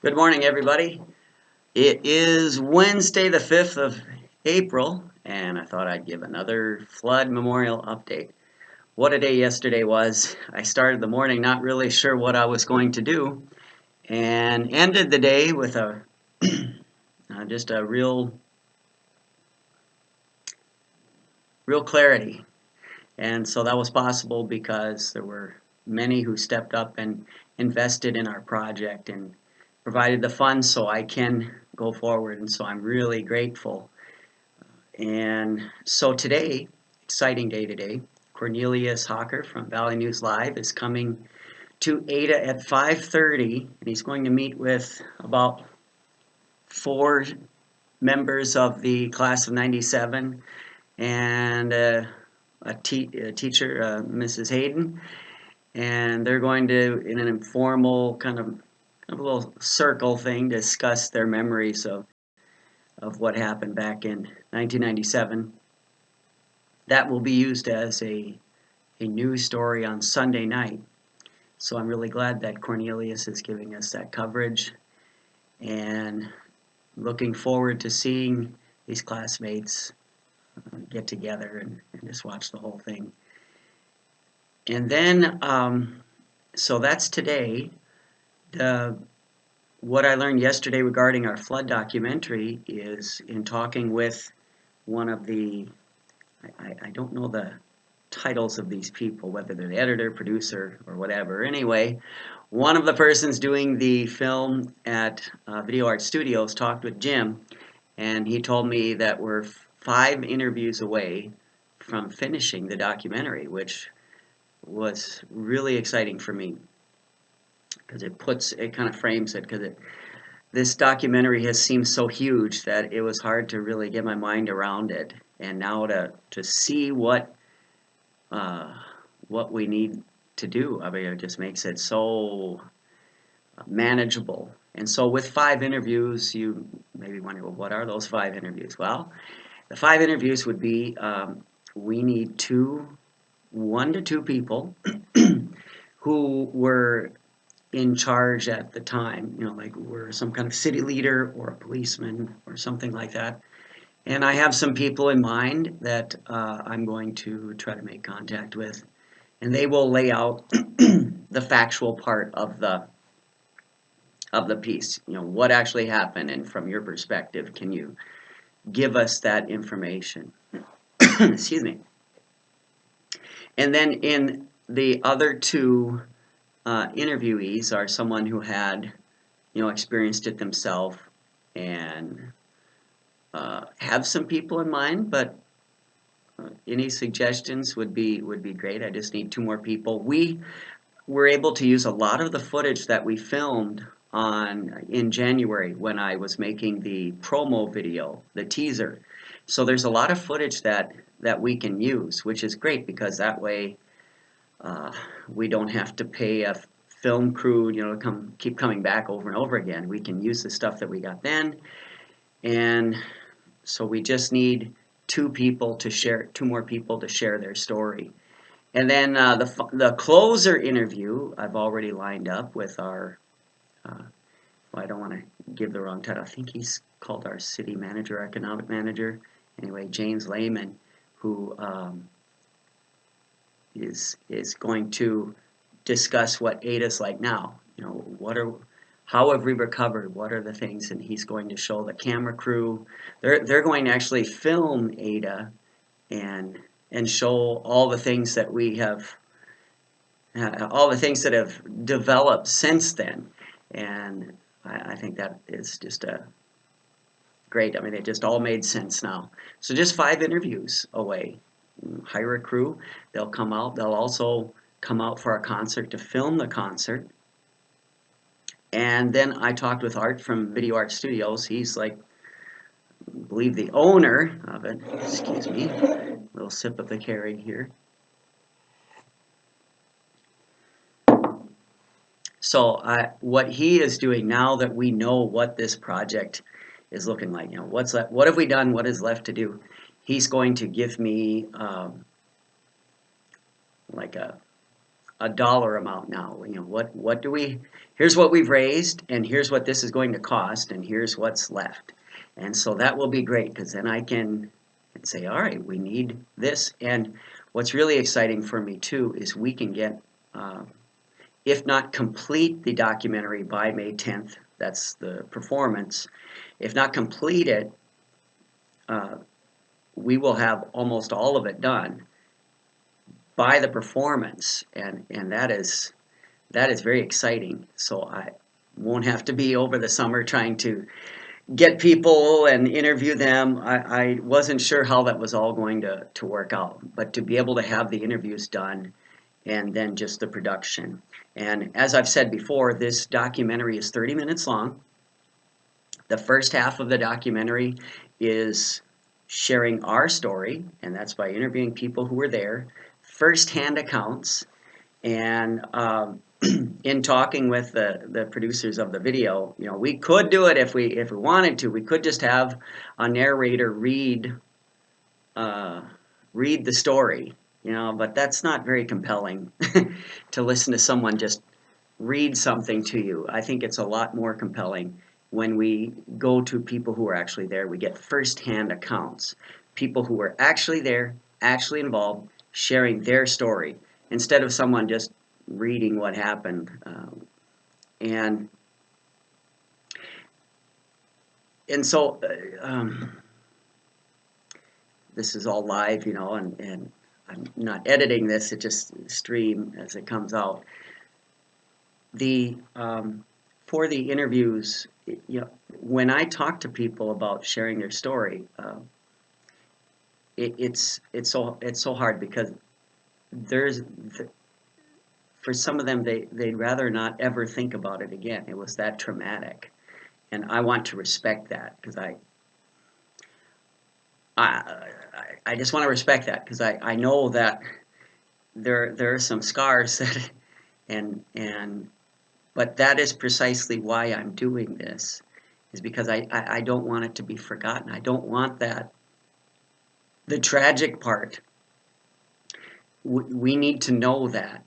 Good morning, everybody. It is Wednesday, the 5th of April, and I thought I'd give another flood memorial update. What a day yesterday was. I started the morning not really sure what I was going to do, and ended the day with a just a real clarity. And so that was possible because there were many who stepped up and invested in our project and provided the funds so I can go forward. And so I'm really grateful. And so today, exciting day today, Cornelius Hawker from Valley News Live is coming to Ada at 5:30, and he's going to meet with about 4 members of the class of 97 and a teacher, Mrs. Hayden, and they're going to, in an informal kind of a little circle thing, discuss their memories of what happened back in 1997. That will be used as a news story on Sunday night. So I'm really glad that Cornelius is giving us that coverage, and looking forward to seeing these classmates get together and just watch the whole thing. And then, so that's today. What I learned yesterday regarding our flood documentary is in talking with one of the, I don't know the titles of these people, whether they're the editor, producer, or whatever. Anyway, one of the persons doing the film at Video Art Studios talked with Jim, and he told me that we're 5 interviews away from finishing the documentary, which was really exciting for me because it kind of frames it, because this documentary has seemed so huge that it was hard to really get my mind around it, and now to see what we need to do, I mean, it just makes it so manageable. And so with 5 interviews, you maybe wonder, well, what are those 5 interviews? Well, the 5 interviews would be, we need 1 to 2 people who were in charge at the time, like were some kind of city leader or a policeman or something like that. And I have some people in mind that I'm going to try to make contact with, and they will lay out the factual part of the piece. What actually happened, and from your perspective, can you give us that information? Excuse me. And then in the other 2 interviewees are someone who had, experienced it themselves and have some people in mind, but any suggestions would be great. I just need 2 more people. We were able to use a lot of the footage that we filmed in January when I was making the promo video, the teaser. So there's a lot of footage that we can use, which is great, because that way we don't have to pay a film crew, to keep coming back over and over again. We can use the stuff that we got then, and so we just need 2 more people to share their story. And then the closer interview I've already lined up with our, well, I don't want to give the wrong title. I think he's called our city manager, economic manager. Anyway, James Lehman, who is going to discuss what Ada's like now. How have we recovered? What are the things? And he's going to show the camera crew. They're going to actually film Ada and show all the things that we have, all the things that have developed since then. And I think that is just great. I mean, it just all made sense now. So just 5 interviews away. Hire a crew. They'll come out. They'll also come out for a concert to film the concert. And then I talked with Art from Video Art Studios. He's like, I believe, the owner of it. Excuse me. A little sip of the Keurig here. So what he is doing now that we know what this project is looking like, what's left, what have we done, what is left to do, he's going to give me like a dollar amount now. What do we, here's what we've raised, and here's what this is going to cost, and here's what's left. And so that will be great, because then I can say, all right, we need this. And what's really exciting for me too is we can get, if not complete the documentary by May 10th, that's the performance, if not complete it, we will have almost all of it done by the performance, and that is very exciting. So I won't have to be over the summer trying to get people and interview them. I wasn't sure how that was all going to work out, but to be able to have the interviews done and then just the production. And as I've said before, this documentary is 30 minutes long. The first half of the documentary is sharing our story, and that's by interviewing people who were there, first-hand accounts, and in talking with the producers of the video, we could do it if we wanted to. We could just have a narrator read the story, but that's not very compelling to listen to someone just read something to you. I think it's a lot more compelling when we go to people who are actually there. We get first-hand accounts, people who were actually there, actually involved, sharing their story, instead of someone just reading what happened. And so this is all live, and I'm not editing this, it just stream as it comes out. For the interviews, when I talk to people about sharing their story, it's so hard, because for some of them, they'd rather not ever think about it again. It was that traumatic, and I want to respect that, because I just want to respect that, because I know that there are some scars that, but that is precisely why I'm doing this, is because I don't want it to be forgotten. I don't want that. The tragic part, we need to know that,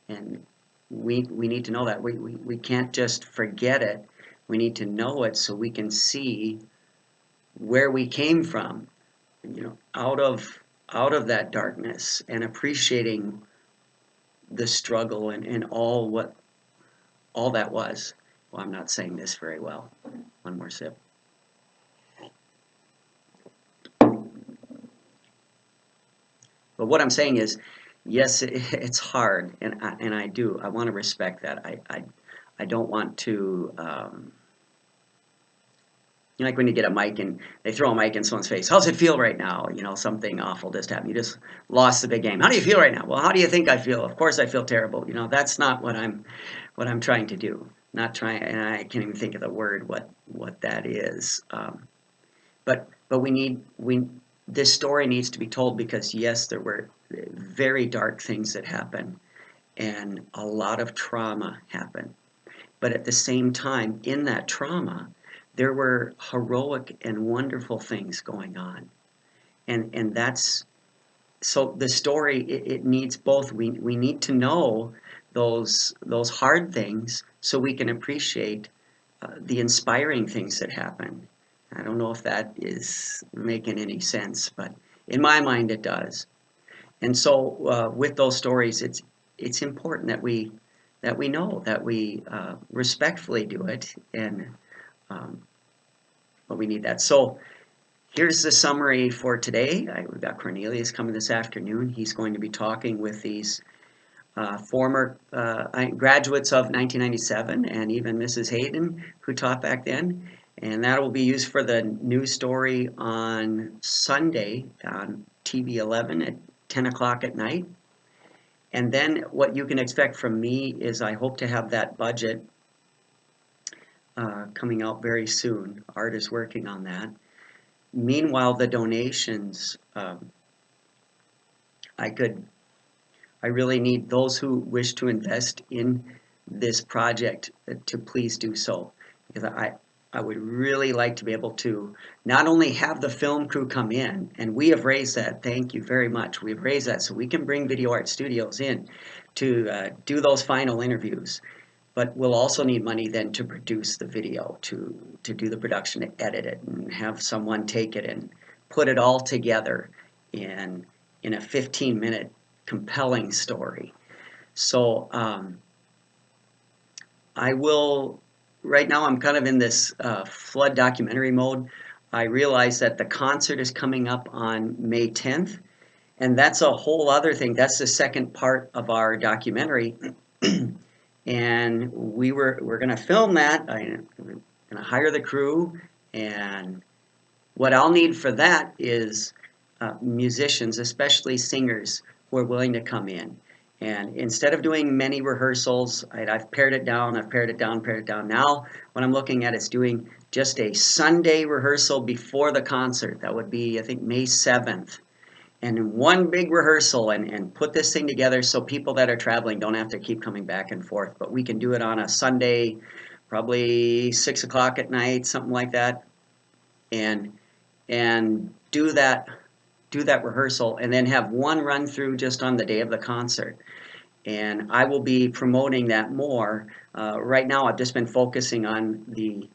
and we need to know that. We can't just forget it. We need to know it so we can see where we came from, out of that darkness, and appreciating the struggle and all that was. Well, I'm not saying this very well. One more sip. But what I'm saying is, yes, it's hard, and I want to respect that. I don't want to, like when you get a mic and they throw a mic in someone's face. How's it feel right now? Something awful just happened. You just lost the big game. How do you feel right now? Well, how do you think I feel? Of course I feel terrible. That's not what I'm trying to do. Not trying, and I can't even think of the word what that is. But this story needs to be told, because yes, there were very dark things that happened, and a lot of trauma happened. But at the same time, in that trauma, there were heroic and wonderful things going on. And that's, so the story, it needs both. We need to know those hard things so we can appreciate the inspiring things that happen. I don't know if that is making any sense, but in my mind it does. And so with those stories, it's important that we know that we respectfully do it, and but we need that. So here's the summary for today. We've got Cornelius coming this afternoon. He's going to be talking with these former graduates of 1997, and even Mrs. Hayden, who taught back then. And that will be used for the news story on Sunday on TV 11 at 10 o'clock at night. And then what you can expect from me is I hope to have that budget coming out very soon. Art is working on that. Meanwhile, the donations, I really need those who wish to invest in this project to please do so, because I would really like to be able to not only have the film crew come in, and we have raised that, thank you very much, we've raised that so we can bring Video Art Studios in, do those final interviews. But we'll also need money then to produce the video, to do the production, to edit it, and have someone take it and put it all together in a 15-minute compelling story. So I will, right now I'm kind of in this flood documentary mode. I realize that the concert is coming up on May 10th, and that's a whole other thing. That's the second part of our documentary. And we're going to film that. I'm going to hire the crew, and what I'll need for that is musicians, especially singers, who are willing to come in. And instead of doing many rehearsals, I've pared it down, pared it down. Now, what I'm looking at is doing just a Sunday rehearsal before the concert. That would be, I think, May 7th. And one big rehearsal and put this thing together so people that are traveling don't have to keep coming back and forth. But we can do it on a Sunday, probably 6 o'clock at night, something like that. And do that rehearsal, and then have one run through just on the day of the concert. And I will be promoting that more. Right now I've just been focusing on the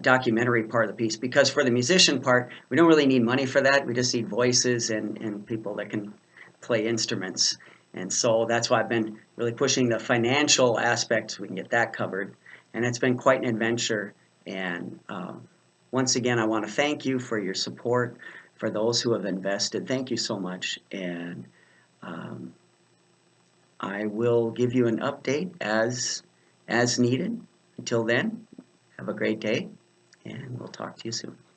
documentary part of the piece, because for the musician part we don't really need money for that. We just need voices and people that can play instruments. And so that's why I've been really pushing the financial aspects. We can get that covered, and it's been quite an adventure. And once again, I want to thank you for your support. For those who have invested, thank you so much. And I will give you an update as needed. Until then, have a great day, and we'll talk to you soon.